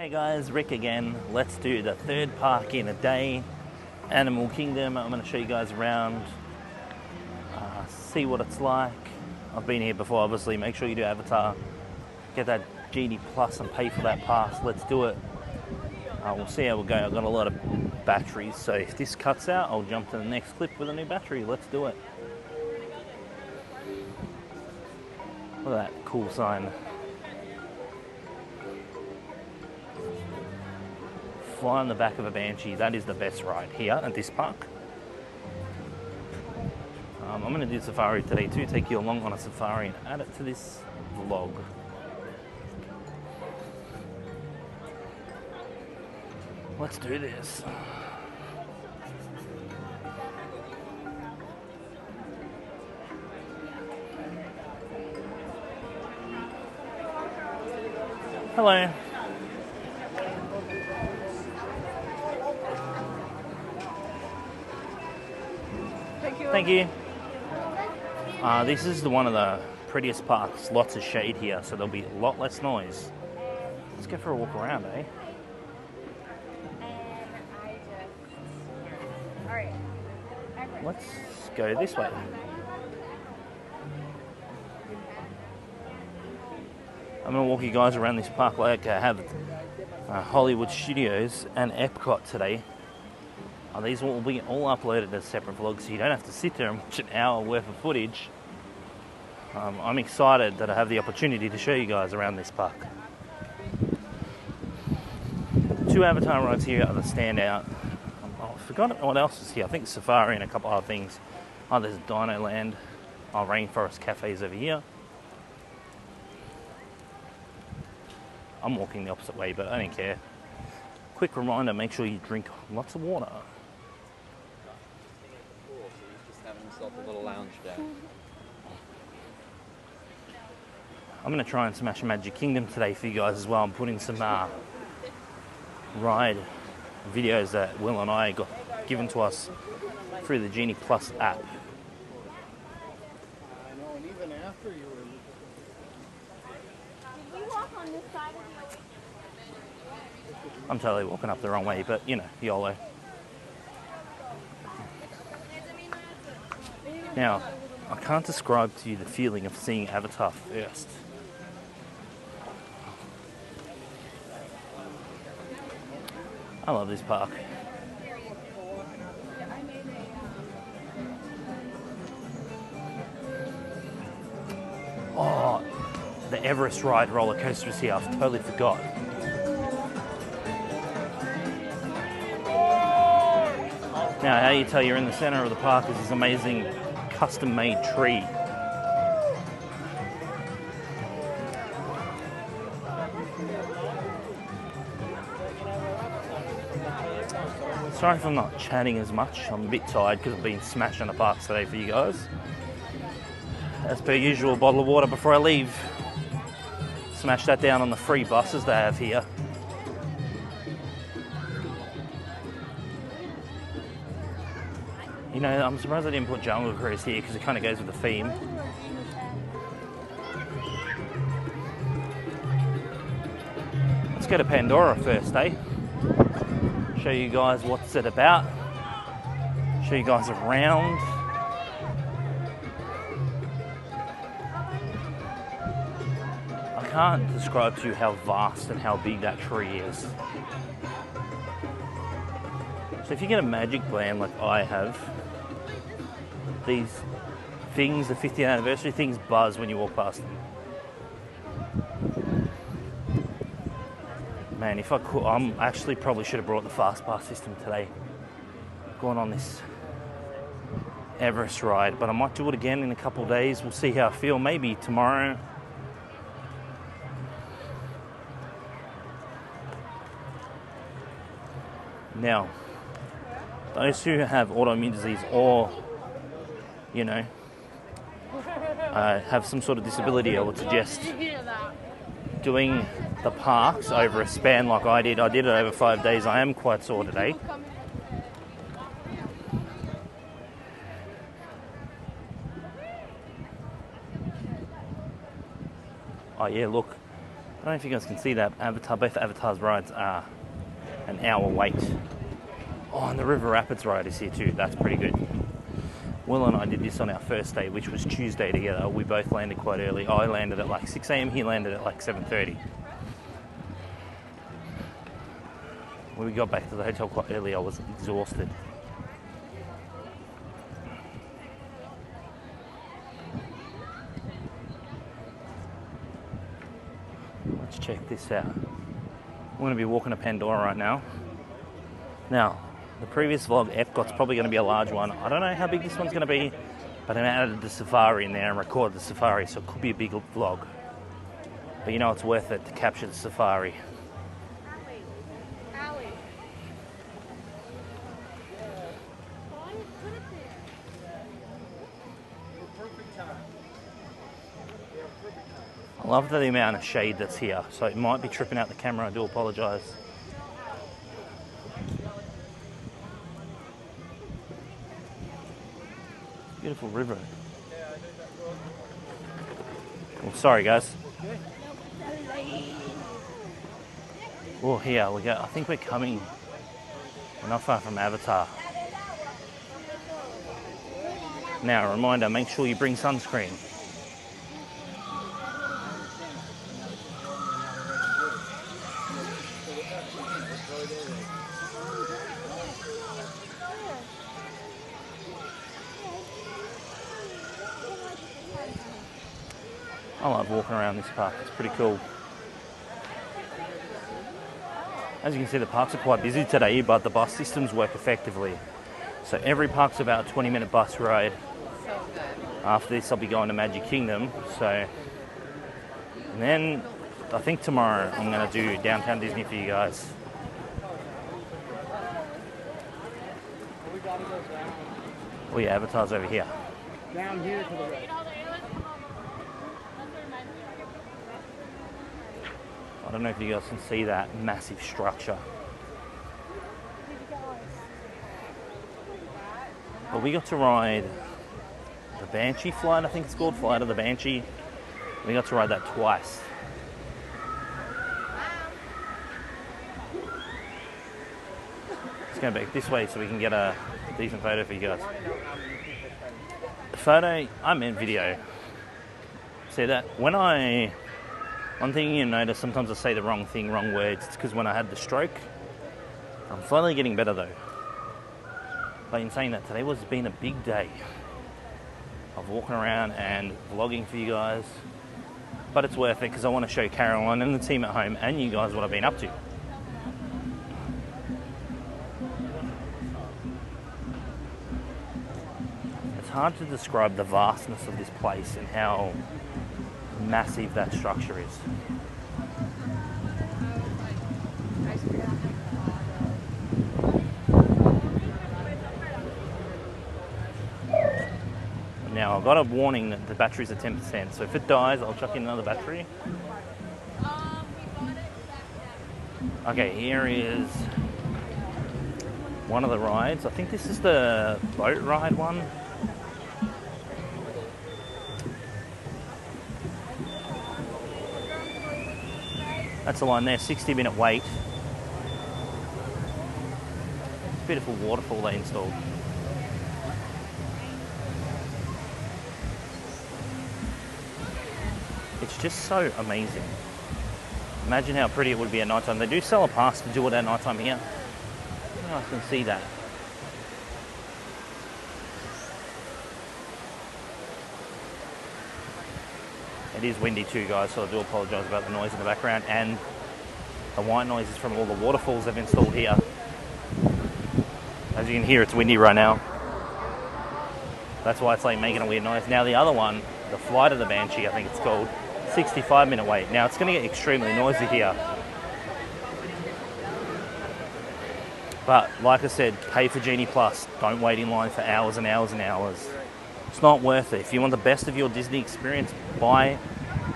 Hey guys, Rick again. Let's do the third park in a day, Animal Kingdom. I'm going to show you guys around, see what it's like. I've been here before, obviously. Make sure you do Avatar, get that Genie Plus and pay for that pass. Let's do it. We'll see how we go. I've got a lot of batteries, so if this cuts out, I'll jump to the next clip with a new battery. Let's do it. Look at that cool sign. Fly on the back of a Banshee. That is the best ride here at this park. I'm going to do safari today too, take you along on a safari and add it to this vlog. Let's do this. Hello. Thank you. This is one of the prettiest parks. Lots of shade here, so there'll be a lot less noise. Let's go for a walk around, eh? Let's go this way. I'm going to walk you guys around this park like I have Hollywood Studios and Epcot today. These will be all uploaded as separate vlogs, so you don't have to sit there and watch an hour worth of footage. I'm excited that I have the opportunity to show you guys around this park. 2 Avatar rides here are the standout. I forgot what else is here. I think Safari and a couple other things. There's Dino Land. Rainforest Cafes over here. I'm walking the opposite way, but I don't care. Quick reminder, make sure you drink lots of water. A little lounge down. I'm going to try and smash Magic Kingdom today for you guys as well. I'm putting some ride videos that Will and I got given to us through the Genie Plus app. I know, and even after you were... Did we walk on this side of the I'm totally walking up the wrong way, but you know, YOLO. Now, I can't describe to you the feeling of seeing Avatar first. I love this park. Oh, the Everest ride roller coaster is here. I totally forgot. Now, how you tell you're in the center of the park is this amazing custom-made tree. Sorry if I'm not chatting as much. I'm a bit tired because I've been smashing the parks today for you guys. As per usual, a bottle of water before I leave. Smash that down on the free buses they have here. You know, I'm surprised I didn't put Jungle Cruise here because it kind of goes with the theme. Let's go to Pandora first, eh? Show you guys what's it about. Show you guys around. I can't describe to you how vast and how big that tree is. So if you get a Magic Band like I have, these things, the 50th anniversary things, buzz when you walk past them. Man, if I could, actually probably should have brought the fast pass system today. Going on this Everest ride, but I might do it again in a couple of days. We'll see how I feel. Maybe tomorrow. Now, those who have autoimmune disease or, you know, have some sort of disability, I would suggest doing the parks over a span like I did. I did it over 5 days. I am quite sore today. Oh yeah, look, don't know if you guys can see that. Both Avatar's rides are an hour wait. Oh, and the River Rapids ride is here too. That's pretty good. Will and I did this on our first day, which was Tuesday together. We both landed quite early. I landed at like 6 a.m. He landed at like 7:30. When we got back to the hotel quite early, I was exhausted. Let's check this out. I'm going to be walking to Pandora right now. Now, the previous vlog, Epcot's probably going to be a large one. I don't know how big this one's going to be, but I added the safari in there and recorded the safari, so it could be a big vlog. But you know it's worth it to capture the safari. I love the amount of shade that's here, so it might be tripping out the camera. I do apologise. Beautiful river. Oh, sorry guys. Oh, here we go. I think we're coming. We're not far from Avatar. Now, a reminder, make sure you bring sunscreen. I love walking around this park, it's pretty cool. As you can see, the parks are quite busy today, but the bus systems work effectively. So every park's about a 20-minute bus ride. After this, I'll be going to Magic Kingdom. And then I think tomorrow I'm going to do Downtown Disney for you guys. Oh yeah, Avatar's over here. Down here to the right. I don't know if you guys can see that massive structure. But we got to ride the Banshee flight, I think it's called, Flight of the Banshee. We got to ride that twice. Let's go back this way so we can get a decent photo for you guys. Photo, I meant video. See that? One thing you notice, sometimes I say the wrong thing, wrong words. It's because when I had the stroke, I'm finally getting better though. But in saying that, today has been a big day of walking around and vlogging for you guys. But it's worth it because I want to show Caroline and the team at home and you guys what I've been up to. It's hard to describe the vastness of this place and how massive that structure is. Now I've got a warning that the battery's at 10%, so if it dies I'll chuck in another battery. Okay, here is one of the rides. I think this is the boat ride one. That's the line there, 60-minute wait. Beautiful waterfall they installed. It's just so amazing. Imagine how pretty it would be at night time. They do sell a pass to do it at night time here. Oh, I can see that. It is windy too, guys, so I do apologise about the noise in the background and the white noises from all the waterfalls they've installed here. As you can hear, it's windy right now. That's why it's like making a weird noise. Now the other one, the Flight of the Banshee, I think it's called, 65-minute wait. Now it's going to get extremely noisy here. But like I said, pay for Genie Plus. Don't wait in line for hours and hours and hours. It's not worth it. If you want the best of your Disney experience, buy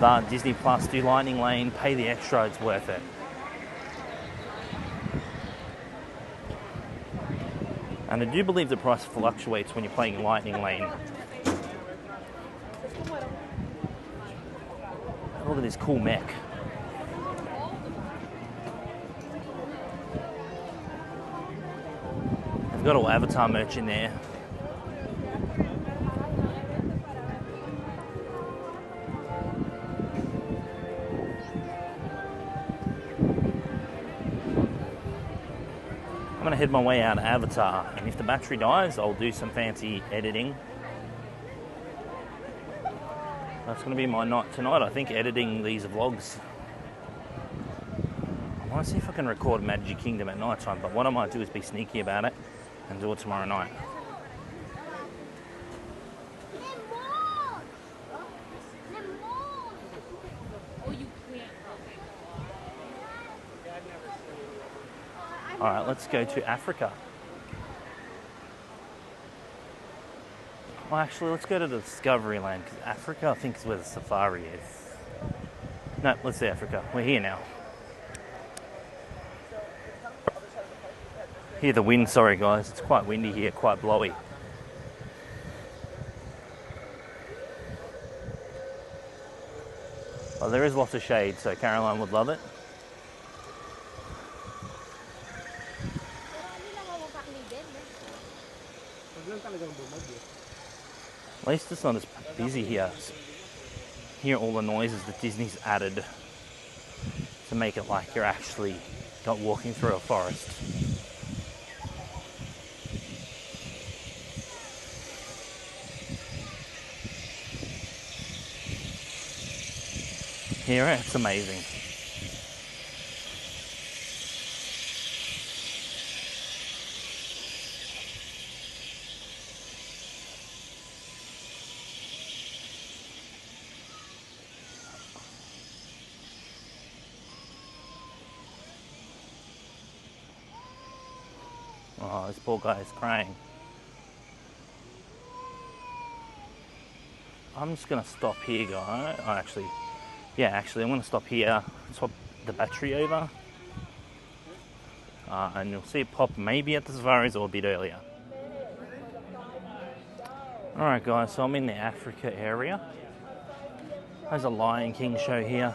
the Disney Plus, do Lightning Lane, pay the extra, it's worth it. And I do believe the price fluctuates when you're playing Lightning Lane. Look at this cool mech. Got all Avatar merch in there. I'm gonna head my way out of Avatar, and if the battery dies, I'll do some fancy editing. That's gonna be my night tonight, I think, editing these vlogs. I wanna see if I can record Magic Kingdom at night time, but what I might do is be sneaky about it and do it tomorrow night. Alright, let's go to Africa. Well, actually, let's go to the Discovery Land, because Africa, I think, is where the safari is. No, let's see Africa. We're here now. Hear the wind, sorry guys, it's quite windy here, quite blowy. Well, there is lots of shade, so Caroline would love it. At least it's not as busy here. Hear all the noises that Disney's added to make it like you're actually not walking through a forest. Here, it's amazing. Oh, this poor guy is crying. I'm just gonna stop here, guys. Oh, actually, I'm gonna stop here, swap the battery over, and you'll see it pop maybe at the safaris or a bit earlier. Alright guys, so I'm in the Africa area. There's a Lion King show here.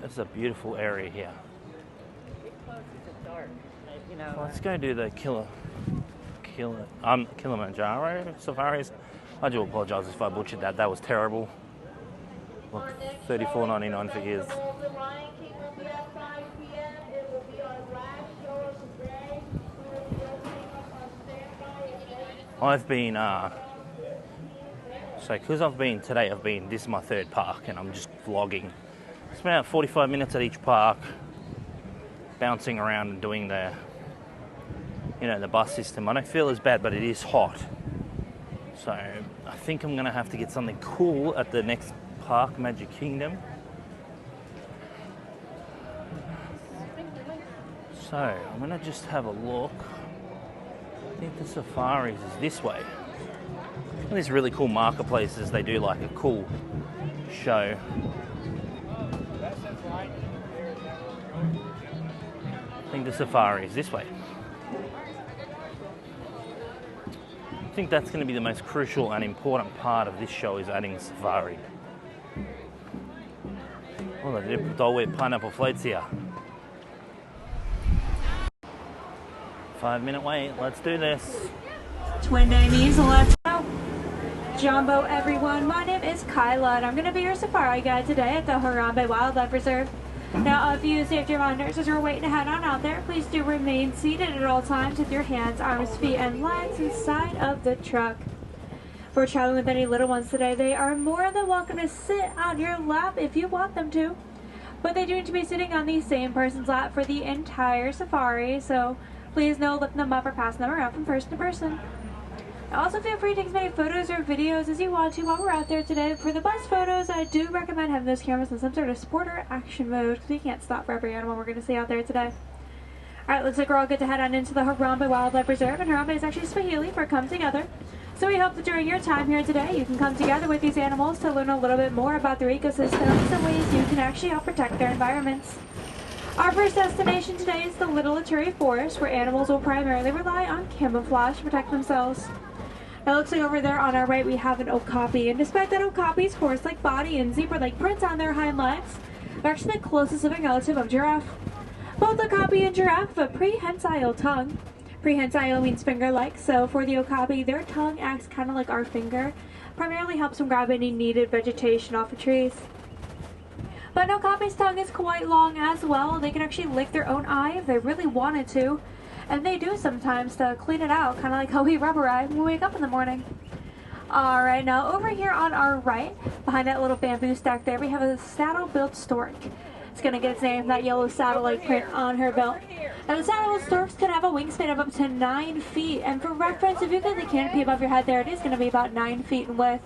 It's a beautiful area here. Let's go do the Kilimanjaro safaris. I do apologise if I butchered that. That was terrible. Look, $34.99 for ears. I've been this is my third park, and I'm just vlogging. It's about 45 minutes at each park, bouncing around and doing the bus system. I don't feel as bad, but it is hot. So I think I'm gonna have to get something cool at the next park, Magic Kingdom. So I'm gonna just have a look. I think the safaris is this way. And these really cool marketplaces, they do like a cool show. I think the safari is this way. I think that's going to be the most crucial and important part of this show, is adding safari. Oh, they did all wear pineapple floats here. 5-minute wait, let's do this. Twin Damies, let's go. Jumbo everyone, my name is Kyla and I'm going to be your safari guide today at the Harambe Wildlife Reserve. Now, a few safety reminders as you're waiting to head on out there. Please do remain seated at all times with your hands, arms, feet, and legs inside of the truck. For traveling with any little ones today, they are more than welcome to sit on your lap if you want them to. But they do need to be sitting on the same person's lap for the entire safari, so please no lifting them up or passing them around from person to person. Also, feel free to take as many photos or videos as you want to while we're out there today. For the bus photos, I do recommend having those cameras in some sort of sport or action mode, because we can't stop for every animal we're going to see out there today. Alright, looks like we're all good to head on into the Harambe Wildlife Reserve, and Harambe is actually Swahili for come together. So we hope that during your time here today, you can come together with these animals to learn a little bit more about their ecosystems and ways you can actually help protect their environments. Our first destination today is the Little Ituri Forest, where animals will primarily rely on camouflage to protect themselves. It looks like over there on our right we have an okapi, and despite that okapi's horse-like body and zebra-like prints on their hind legs, they're actually the closest living relative of giraffe. Both okapi and giraffe have a prehensile tongue. Prehensile means finger-like, so for the okapi, their tongue acts kind of like our finger, primarily helps them grab any needed vegetation off of trees. But an okapi's tongue is quite long as well. They can actually lick their own eye if they really wanted to, and they do sometimes to clean it out, kind of like how we rub our eye when we wake up in the morning. Alright, now over here on our right, behind that little bamboo stack there, we have a saddle-built stork. It's going to get its name from that yellow saddle-like print on her belt. And the saddle-built storks can have a wingspan of up to 9 feet, and for reference, if you get the canopy above your head there, it is going to be about 9 feet in width.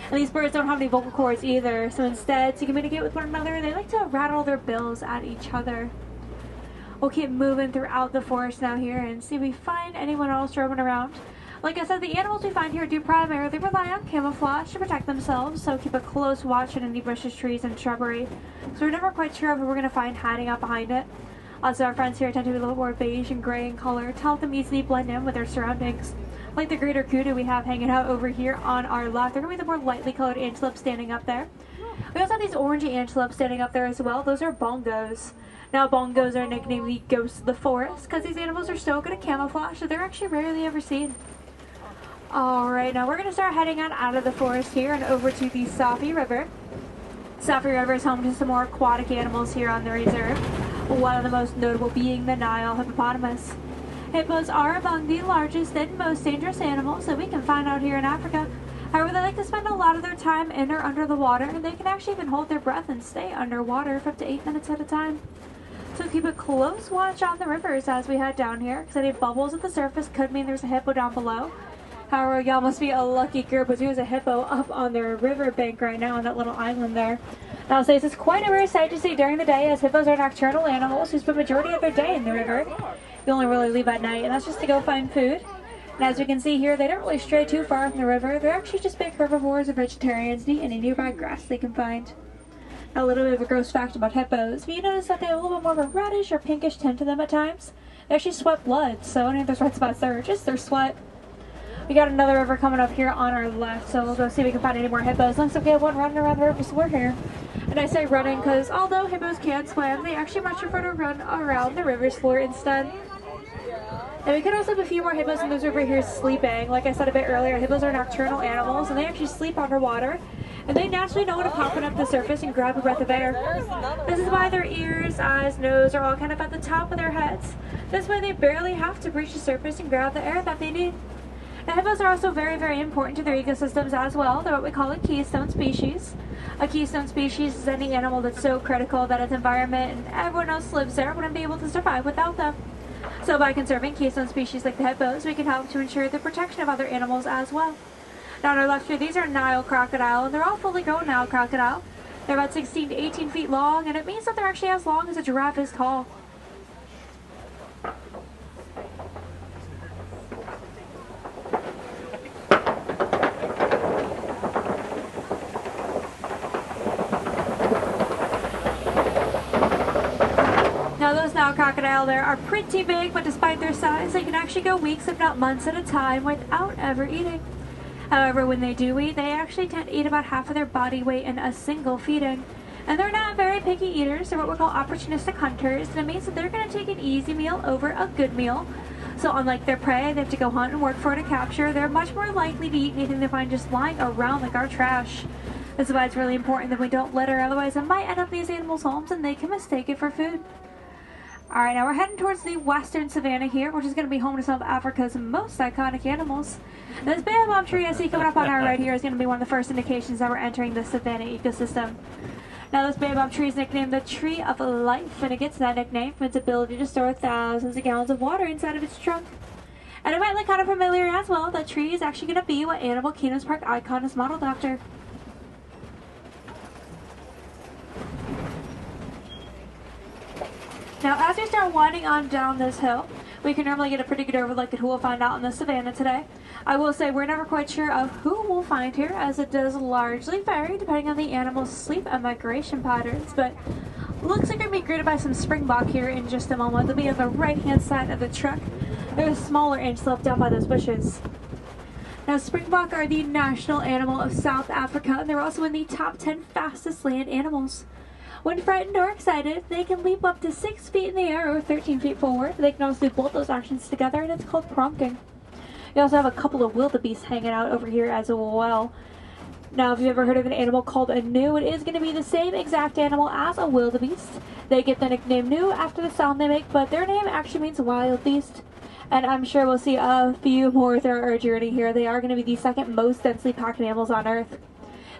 And these birds don't have any vocal cords either, so instead, to communicate with one another, they like to rattle their bills at each other. We'll keep moving throughout the forest now here and see if we find anyone else roaming around. Like I said, the animals we find here do primarily rely on camouflage to protect themselves, so keep a close watch on any bushes, trees, and shrubbery. So we're never quite sure who we're going to find hiding out behind it. Also, our friends here tend to be a little more beige and gray in color to help them easily blend in with their surroundings. Like the greater kudu we have hanging out over here on our left. They're going to be the more lightly colored antelopes standing up there. We also have these orangey antelopes standing up there as well. Those are bongos. Now, bongos are nicknamed the ghosts of the forest because these animals are so good at camouflage that they're actually rarely ever seen. Alright, now we're going to start heading on out of the forest here and over to the Safi River. Safi River is home to some more aquatic animals here on the reserve, one of the most notable being the Nile hippopotamus. Hippos are among the largest and most dangerous animals that we can find out here in Africa. However, they like to spend a lot of their time in or under the water, and they can actually even hold their breath and stay underwater for up to 8 minutes at a time. So keep a close watch on the rivers as we head down here, because any bubbles at the surface could mean there's a hippo down below. However, y'all must be a lucky group, as there's a hippo up on their riverbank right now on that little island there. Now, this is quite a rare sight to see during the day, as hippos are nocturnal animals who spend the majority of their day in the river. You only really leave at night, and that's just to go find food. And as we can see here, they don't really stray too far from the river. They're actually just big herbivores or vegetarians and eat any nearby grass they can find. Now, a little bit of a gross fact about hippos. If you notice that they have a little bit more of a reddish or pinkish tint to them at times, they actually sweat blood, so any of those red spots there are just their sweat. We got another river coming up here on our left, so we'll go see if we can find any more hippos. Looks like we have one running around the river somewhere here. And I say running because although hippos can swim, they actually much prefer to run around the river's floor instead. And we could also have a few more hippos in this river here sleeping. Like I said a bit earlier, hippos are nocturnal animals, and they actually sleep underwater. And they naturally know when to pop up the surface and grab a breath of air. This is why their ears, eyes, nose are all kind of at the top of their heads. This way they barely have to breach the surface and grab the air that they need. Now, hippos are also very, very important to their ecosystems as well. They're what we call a keystone species. A keystone species is any animal that's so critical that its environment and everyone else lives there wouldn't be able to survive without them. So by conserving keystone species like the hippos, we can help to ensure the protection of other animals as well. Now on our left here, these are Nile crocodile, and they're all fully grown Nile crocodile. They're about 16 to 18 feet long, and it means that they're actually as long as a giraffe is tall. Now those Nile crocodile there are pretty big, but despite their size, they can actually go weeks if not months at a time without ever eating. However, when they do eat, they actually tend to eat about half of their body weight in a single feeding. And they're not very picky eaters. They're what we call opportunistic hunters, and it means that they're going to take an easy meal over a good meal. So unlike their prey, they have to go hunt and work for to capture, they're much more likely to eat anything they find just lying around like our trash. This is why it's really important that we don't litter, otherwise it might end up in these animals' homes and they can mistake it for food. Alright, now we're heading towards the western savanna here, which is going to be home to some of Africa's most iconic animals. This baobab tree I see coming up on our right here is going to be one of the first indications that we're entering the savanna ecosystem. Now this baobab tree is nicknamed the Tree of Life, and it gets that nickname from its ability to store thousands of gallons of water inside of its trunk. And it might look kind of familiar as well. That tree is actually going to be what Animal Kingdom's park icon is modeled after. Now, as we start winding on down this hill, we can normally get a pretty good overlook at who we'll find out in the savannah today. I will say we're never quite sure of who we'll find here, as it does largely vary depending on the animal's sleep and migration patterns, but looks like we're going to be greeted by some springbok here in just a moment. They'll be on the right-hand side of the truck. There's a smaller antelope down by those bushes. Now, springbok are the national animal of South Africa, and they're also in the top 10 fastest land animals. When frightened or excited, they can leap up to 6 feet in the air or 13 feet forward. They can also do both those actions together, and it's called pronking. You also have a couple of wildebeest hanging out over here as well. Now, if you've ever heard of an animal called a gnu, it is going to be the same exact animal as a wildebeest. They get the nickname gnu after the sound they make, but their name actually means wild beast. And I'm sure we'll see a few more throughout our journey here. They are going to be the second most densely packed mammals on Earth.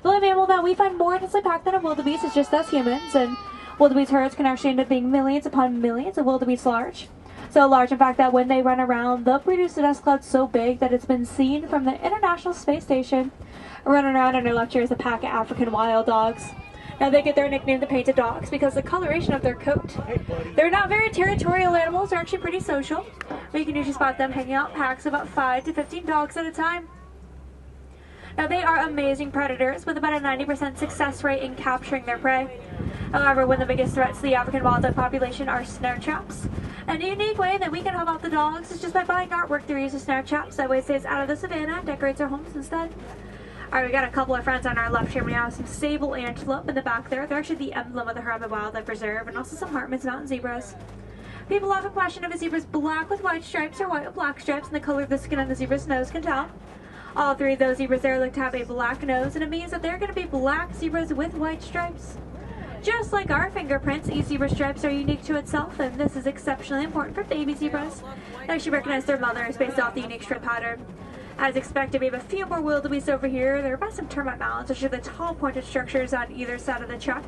The only mammal that we find more densely packed than a wildebeest is just us humans, and wildebeest herds can actually end up being millions upon millions of wildebeest large. So large, in fact, that when they run around, they'll produce a dust cloud so big that it's been seen from the International Space Station. Running around on our left here is a pack of African wild dogs. Now, they get their nickname the painted dogs because the coloration of their coat. They're not very territorial animals, they're actually pretty social. You can usually spot them hanging out in packs of about 5 to 15 dogs at a time. Now, they are amazing predators with about a 90% success rate in capturing their prey. However, one of the biggest threats to the African wild dog population are snare traps. And a unique way that we can help out the dogs is just by buying artwork through use of snare traps. That way it stays out of the savannah and decorates our homes instead. Alright, we got a couple of friends on our left here. We have some sable antelope in the back there. They're actually the emblem of the Harambe Wildlife Reserve, and also some Hartmann's mountain zebras. People often question if a zebra is black with white stripes or white with black stripes, and the color of the skin on the zebra's nose can tell. All three of those zebras there look to have a black nose, and it means that they're going to be black zebras with white stripes. Just like our fingerprints, each zebra stripes are unique to itself, and this is exceptionally important for baby zebras. They actually recognize their mothers based off the unique strip pattern. As expected, we have a few more wildebeest over here. They're by some termite mounds, which are the tall pointed structures on either side of the truck.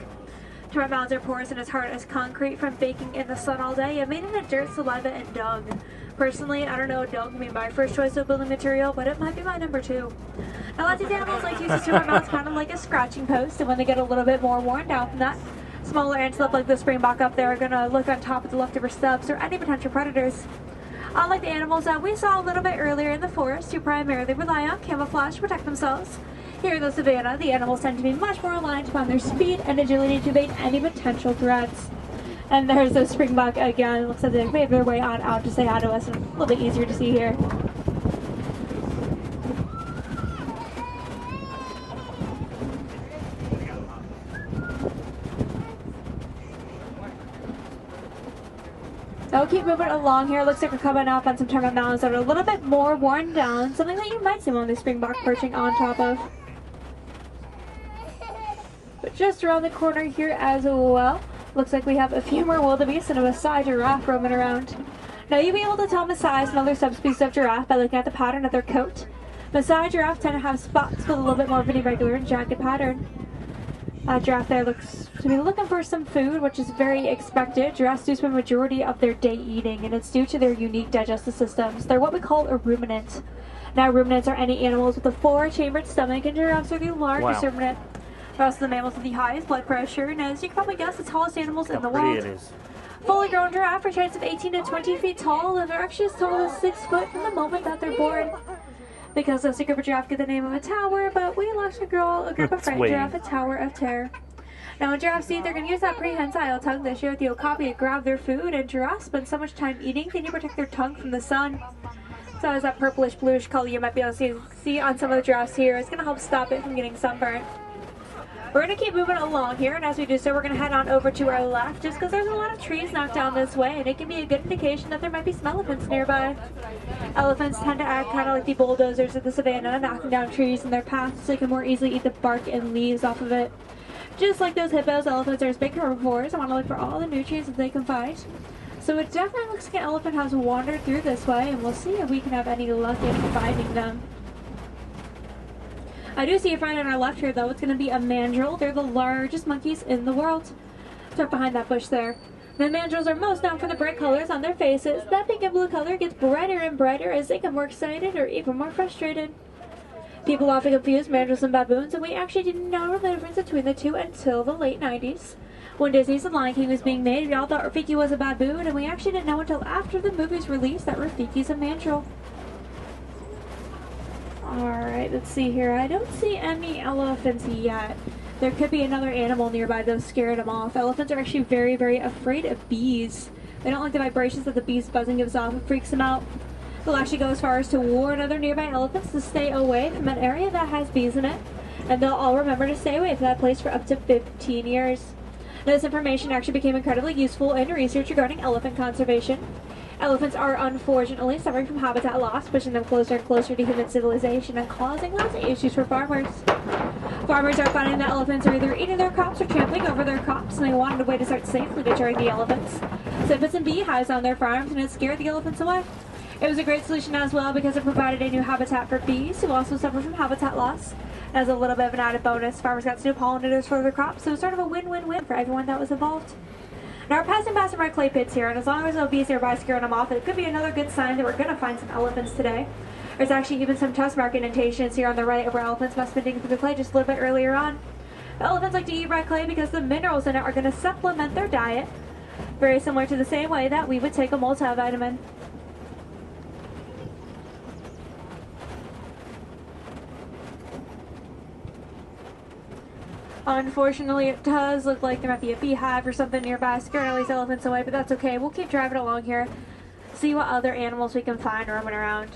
Termite mounds are porous and as hard as concrete from baking in the sun all day and made into dirt, saliva, and dung. Personally, I don't know if dung would be my first choice of building material, but it might be my number 2. Now, lots of animals like to use these termite mounds kind of like a scratching post, and when they get a little bit more worn down from that, smaller antelope like the springbok up there are going to look on top of the leftover stubs or any potential predators. Unlike the animals that we saw a little bit earlier in the forest, who primarily rely on camouflage to protect themselves, here in the savannah, the animals tend to be much more reliant upon their speed and agility to evade any potential threats. And there's the springbok again. Looks like they made their way on out to say hi to us, and a little bit easier to see here. I'll keep moving along here. Looks like we're coming up on some termite mounds that are a little bit more worn down. Something that you might see one of the springbok perching on top of. But just around the corner here as well, looks like we have a few more wildebeest and a Maasai giraffe roaming around. Now, you'll be able to tell Maasai and other subspecies of giraffe by looking at the pattern of their coat. Maasai giraffes tend to have spots with a little bit more of an irregular and jagged pattern. Giraffe there looks to be looking for some food, which is very expected. Giraffes do spend the majority of their day eating, and it's due to their unique digestive systems. They're what we call a ruminant. Now, ruminants are any animals with a 4-chambered stomach, and giraffes are the largest ruminant. They're also the mammals with the highest blood pressure, and as you can probably guess, the tallest animals in the world. It is. Fully grown giraffe are chance of 18 to 20 feet tall, and they're actually as tall as 6 foot from the moment that they're born. Because the group of giraffe get the name of a tower, but we like to call a group of frightened giraffe a Tower of Terror. Now, when giraffes eat, they're going to use that prehensile tongue they share with the okapi to grab their food, and giraffes spend so much time eating, they need to protect their tongue from the sun. So as that purplish bluish color you might be able to see on some of the giraffes here, it's going to help stop it from getting sunburned. We're going to keep moving along here, and as we do so, we're going to head on over to our left, just because there's a lot of trees knocked down this way, and it can be a good indication that there might be some elephants nearby. Elephants tend to act kind of like the bulldozers of the savannah, knocking down trees in their paths so they can more easily eat the bark and leaves off of it. Just like those hippos, elephants are as big herbivores and want to look for all the nutrients that they can find. So it definitely looks like an elephant has wandered through this way, and we'll see if we can have any luck in finding them. I do see a friend on our left here, though. It's going to be a mandrill. They're the largest monkeys in the world. Tucked behind that bush there. The mandrills are most known for the bright colors on their faces. That pink and blue color gets brighter and brighter as they get more excited or even more frustrated. People often confuse mandrills and baboons, and we actually didn't know the difference between the two until the late 90s. When Disney's The Lion King was being made, we all thought Rafiki was a baboon, and we actually didn't know until after the movie's release that Rafiki's a mandrill. Alright, let's see here. I don't see any elephants yet. There could be another animal nearby that scared them off. Elephants are actually very, very afraid of bees. They don't like the vibrations that the bee's buzzing gives off. It freaks them out. They'll actually go as far as to warn other nearby elephants to stay away from an area that has bees in it, and they'll all remember to stay away from that place for up to 15 years. Now, this information actually became incredibly useful in research regarding elephant conservation. Elephants are unfortunately suffering from habitat loss, pushing them closer and closer to human civilization and causing lots of issues for farmers. Farmers are finding that elephants are either eating their crops or trampling over their crops, and they wanted a way to start safely deterring the elephants. So they put some beehives on their farms, and it scared the elephants away. It was a great solution as well because it provided a new habitat for bees who also suffer from habitat loss. As a little bit of an added bonus, farmers got some new pollinators for their crops, so it was sort of a win-win-win for everyone that was involved. Now we're passing by some red clay pits here, and as long as no bees nearby scaring them off, it could be another good sign that we're going to find some elephants today. There's actually even some test mark indentations here on the right of where elephants must have been digging through the clay just a little bit earlier on. The elephants like to eat red clay because the minerals in it are going to supplement their diet, very similar to the same way that we would take a multivitamin. Unfortunately, it does look like there might be a beehive or something nearby scaring all these elephants away, but that's okay. We'll keep driving along here, see what other animals we can find roaming around.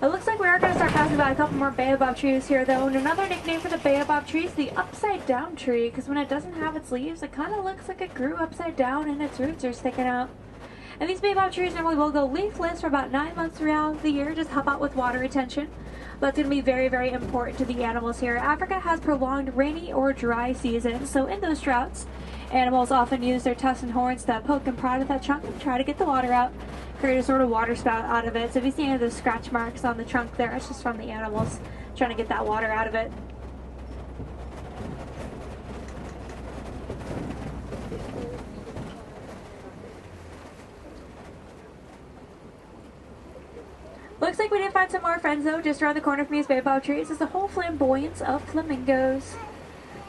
It looks like we are going to start passing by a couple more baobab trees here, though, and another nickname for the baobab tree is the upside-down tree, because when it doesn't have its leaves, it kind of looks like it grew upside down and its roots are sticking out. And these baobab trees normally will go leafless for about 9 months throughout the year, just help out with water retention. That's going to be very, very important to the animals here. Africa has prolonged rainy or dry seasons, so in those droughts, animals often use their tusks and horns to poke and prod at that trunk and try to get the water out, create a sort of water spout out of it. So if you see any of those scratch marks on the trunk there, it's just from the animals trying to get that water out of it. Looks like we did find some more friends though. Just around the corner from these baobab trees is the whole flamboyance of flamingos.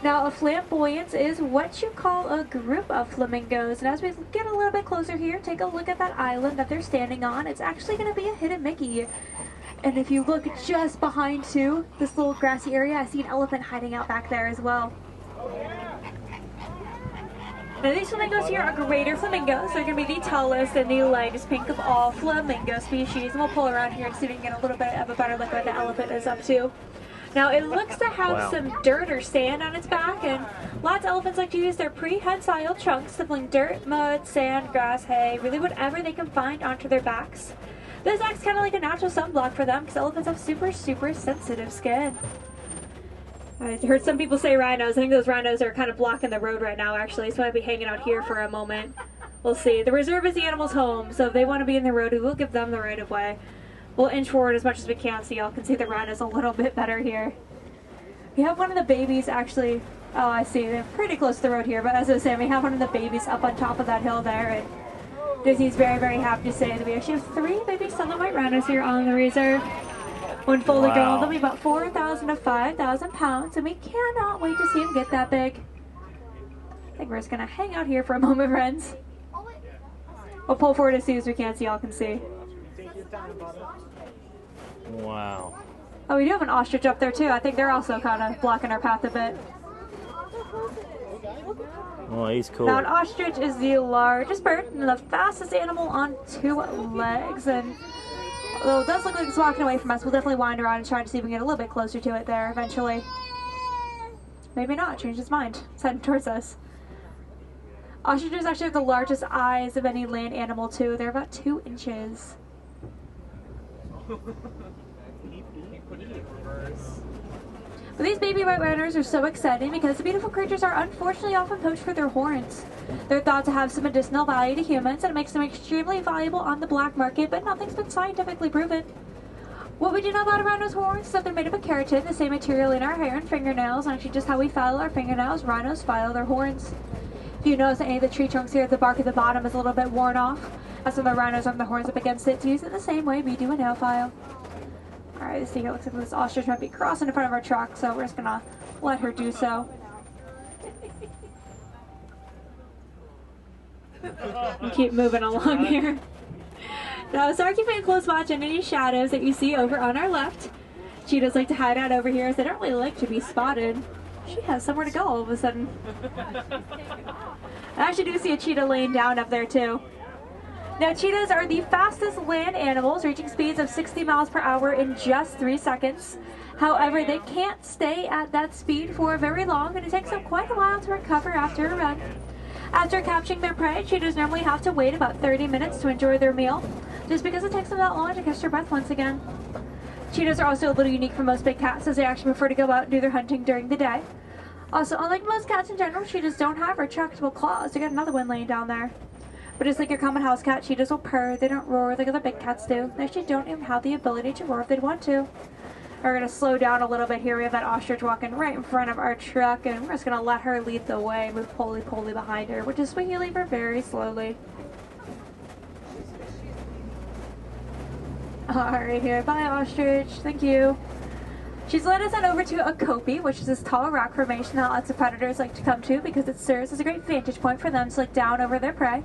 Now a flamboyance is what you call a group of flamingos. And as we get a little bit closer here, take a look at that island that they're standing on. It's actually going to be a hidden Mickey. And if you look just behind too, this little grassy area, I see an elephant hiding out back there as well. Now these flamingos here are greater flamingos. They're going to be the tallest and the lightest pink of all flamingo species. And we'll pull around here and see if we can get a little bit of a better look at what the elephant is up to. Now it looks to have some dirt or sand on its back, and lots of elephants like to use their prehensile trunks to fling dirt, mud, sand, grass, hay, really whatever they can find onto their backs. This acts kind of like a natural sunblock for them because elephants have super, super sensitive skin. I heard some people say rhinos. I think those rhinos are kind of blocking the road right now, actually, so I'll be hanging out here for a moment. We'll see. The reserve is the animal's home, so if they want to be in the road, we will give them the right of way. We'll inch forward as much as we can so y'all can see the rhinos a little bit better here. We have one of the babies actually. Oh, I see. They're pretty close to the road here, but as I was saying, we have one of the babies up on top of that hill there, and Disney's very, very happy to say that we actually have 3 baby southern white rhinos here on the reserve. When fully grown, they'll be about 4,000 to 5,000 pounds, and we cannot wait to see them get that big. I think we're just going to hang out here for a moment, friends. We'll pull forward as soon as we can so y'all can see. Wow. Oh, we do have an ostrich up there, too. I think they're also kind of blocking our path a bit. Oh, he's cool. Now, an ostrich is the largest bird and the fastest animal on 2 legs, and although it does look like it's walking away from us, we'll definitely wind around and try to see if we can get a little bit closer to it there eventually. Maybe not. Change its mind. It's heading towards us. Ostriches actually have the largest eyes of any land animal, too. They're about 2 inches. But these baby white rhinos are so exciting because the beautiful creatures are unfortunately often poached for their horns. They're thought to have some medicinal value to humans, and it makes them extremely valuable on the black market, but nothing's been scientifically proven. What we do know about a rhino's horns is that they're made up of keratin, the same material in our hair and fingernails, and actually just how we file our fingernails, rhinos file their horns. If you notice that any of the tree trunks here at the bark at the bottom is a little bit worn off, that's when the rhinos rub their horns up against it to use it the same way we do a nail file. Alright, this thing looks like this ostrich might be crossing in front of our truck, so we're just gonna let her do so. And keep moving along here. Now, sorry keep paying close watch on any shadows that you see over on our left. Cheetahs like to hide out over here, as they don't really like to be spotted. She has somewhere to go all of a sudden. I actually do see a cheetah laying down up there too. Now, cheetahs are the fastest land animals, reaching speeds of 60 miles per hour in just 3 seconds. However, they can't stay at that speed for very long, and it takes them quite a while to recover after a run. After capturing their prey, cheetahs normally have to wait about 30 minutes to enjoy their meal, just because it takes them that long to catch their breath once again. Cheetahs are also a little unique from most big cats, as they actually prefer to go out and do their hunting during the day. Also, unlike most cats in general, cheetahs don't have retractable claws. They got another one laying down there. But just like your common house cat, cheetahs will purr. They don't roar like other big cats do. They actually don't even have the ability to roar if they'd want to. We're going to slow down a little bit here. We have that ostrich walking right in front of our truck, and we're just going to let her lead the way, move Polly behind her. We're just swinging her very slowly. Alright, here. Bye, ostrich. Thank you. She's led us on over to a kopie, which is this tall rock formation that lots of predators like to come to because it serves as a great vantage point for them to look down over their prey.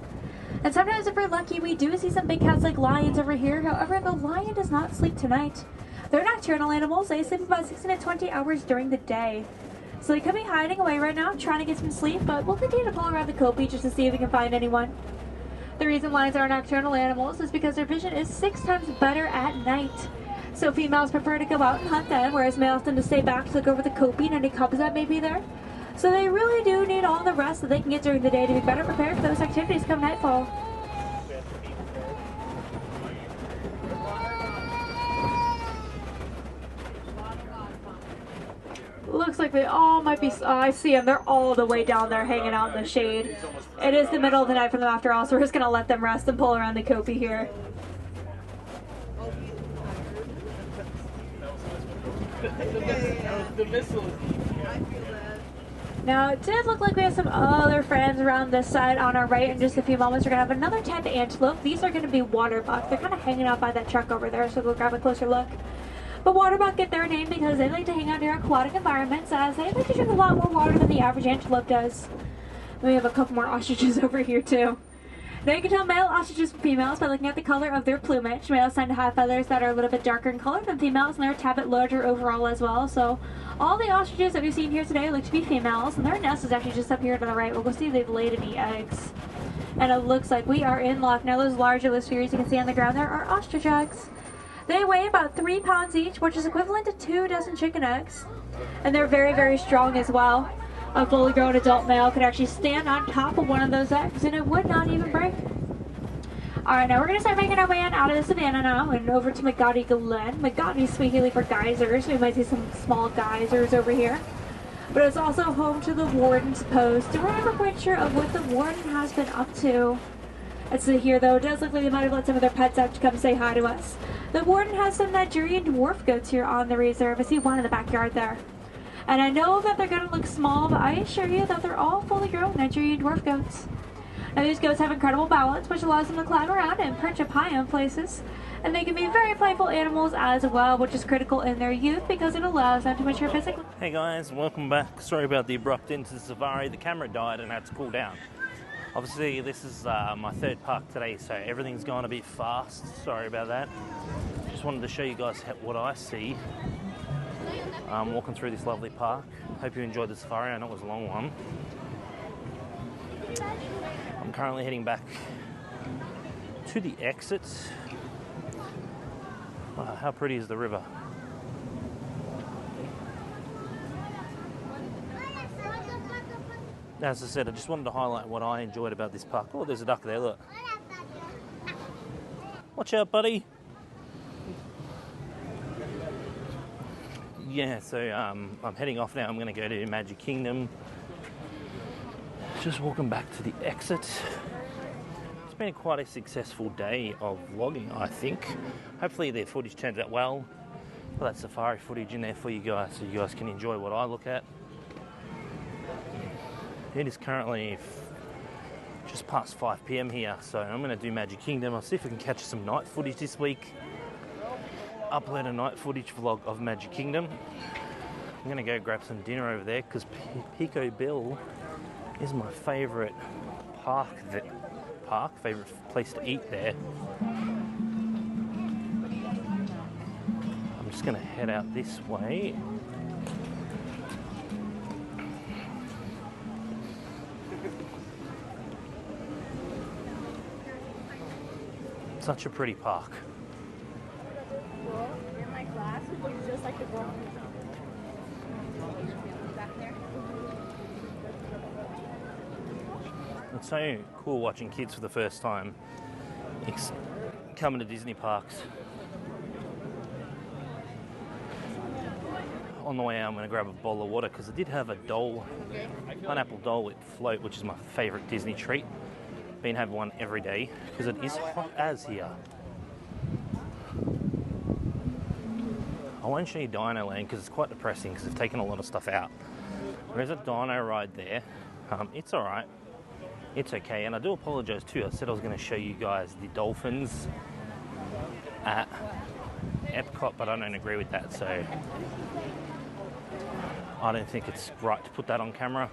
And sometimes if we're lucky, we do see some big cats like lions over here. However, the lion does not sleep tonight. They're nocturnal animals. They sleep about 16 to 20 hours during the day. So they could be hiding away right now, trying to get some sleep, but we'll continue to pull around the kopie just to see if we can find anyone. The reason lions are nocturnal animals is because their vision is 6 times better at night. So females prefer to go out and hunt then, whereas males tend to stay back to look over the kopie and any cubs that may be there. So they really do need all the rest that they can get during the day to be better prepared for those activities come nightfall. Looks like they all might be, I see them, they're all the way down there hanging out in the shade. It is the middle of the night for them after all, so we're just going to let them rest and pull around the kopie here. The missile. Now, it does look like we have some other friends around this side on our right. In just a few moments, we're going to have another 10 antelope. These are going to be waterbuck. They're kind of hanging out by that truck over there, so we'll grab a closer look. But waterbuck get their name because they like to hang out near aquatic environments, as they like to drink a lot more water than the average antelope does. We have a couple more ostriches over here, too. Now you can tell male ostriches from females by looking at the color of their plumage. Males tend to have feathers that are a little bit darker in color than females, and they're a tad bit larger overall as well. So all the ostriches that we've seen here today look to be females, and their nest is actually just up here to the right. We'll go see if they've laid any eggs. And it looks like we are in luck. Now those larger spheres you can see on the ground there are ostrich eggs. They weigh about 3 pounds each, which is equivalent to 2 dozen chicken eggs. And they're very, very strong as well. A fully grown adult male could actually stand on top of one of those eggs and it would not even break. Alright, now we're going to start making our way on out of the savannah now and over to Magadi Glen. Magadi is speaking for geysers. We might see some small geysers over here. But it's also home to the Warden's Post. And we're never quite sure of what the Warden has been up to. Let's see here though, it does look like they might have let some of their pets out to come say hi to us. The Warden has some Nigerian dwarf goats here on the reserve. I see one in the backyard there. And I know that they're going to look small, but I assure you that they're all fully grown Nigerian dwarf goats. Now these goats have incredible balance, which allows them to climb around and perch up high on places. And they can be very playful animals as well, which is critical in their youth because it allows them to mature physically. Hey guys, welcome back. Sorry about the abrupt end to the safari. The camera died and had to cool down. Obviously this is my third park today, so everything's going a bit fast. Sorry about that. Just wanted to show you guys what I see walking through this lovely park. Hope you enjoyed the safari. I know it was a long one. I'm currently heading back to the exits. Wow, how pretty is the river? As I said, I just wanted to highlight what I enjoyed about this park. Oh, there's a duck there, look. Watch out, buddy. Yeah, so I'm heading off now. I'm going to go to Magic Kingdom. Just walking back to the exit. It's been quite a successful day of vlogging, I think. Hopefully the footage turns out well. Put that safari footage in there for you guys so you guys can enjoy what I look at. It is currently just past 5 PM here, so I'm going to do Magic Kingdom. I'll see if I can catch some night footage this week. Upload a night footage vlog of Magic Kingdom. I'm going to go grab some dinner over there because Pico Bill is my favourite favourite place to eat there. I'm just going to head out this way. Such a pretty park. In my class, it's just like the girl. Back there. It's so cool watching kids for the first time coming to Disney parks. On the way out, I'm going to grab a bowl of water because I did have a pineapple Dole Whip float, which is my favourite Disney treat. Been having one every day because it is hot as here. I won't show you Dino Land because it's quite depressing because they've taken a lot of stuff out. There's a dino ride there. It's alright. It's okay, and I do apologise too. I said I was going to show you guys the dolphins at Epcot, but I don't agree with that, so I don't think it's right to put that on camera.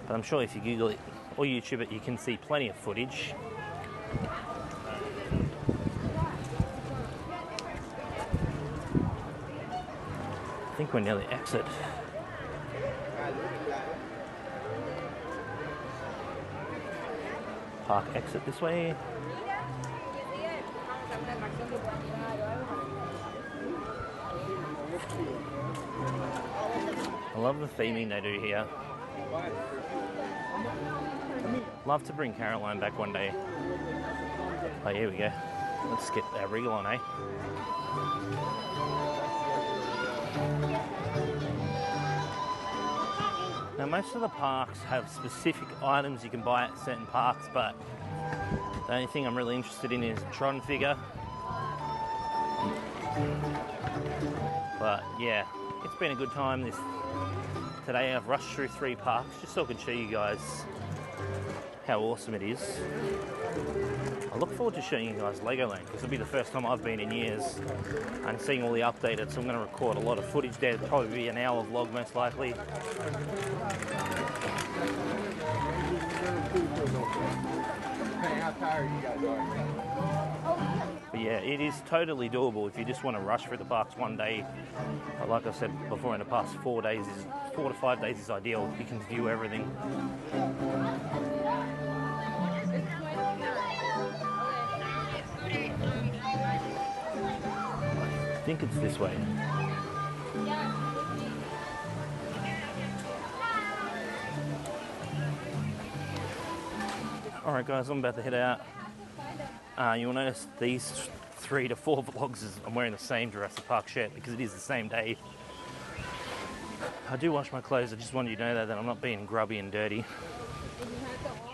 But I'm sure if you Google it or YouTube it, you can see plenty of footage. I think we're near the exit. Park exit this way. I love the theming they do here. Love to bring Caroline back one day. Oh, here we go. Let's get our wriggle on, eh? Now, most of the parks have specific items you can buy at certain parks, but the only thing I'm really interested in is a Tron figure. But yeah, it's been a good time today. I've rushed through 3 parks just so I can show you guys how awesome it is. I look forward to showing you guys Legoland because it'll be the first time I've been in years and seeing all the updated, so I'm going to record a lot of footage there. It'll probably be an hour vlog most likely. How tired you guys are. But yeah, it is totally doable if you just want to rush through the parks one day. But like I said before, in the past 4 to 5 days is ideal. You can view everything. I think it's this way. Alright guys, I'm about to head out. You'll notice these 3 to 4 vlogs I'm wearing the same Jurassic Park shirt because it is the same day. I do wash my clothes, I just wanted you to know that I'm not being grubby and dirty.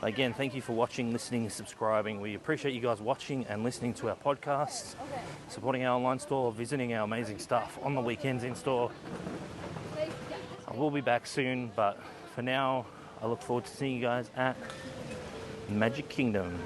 Again, thank you for watching, listening, and subscribing. We appreciate you guys watching and listening to our podcasts, supporting our online store, visiting our amazing stuff on the weekends in store. I will be back soon, but for now, I look forward to seeing you guys at Magic Kingdom.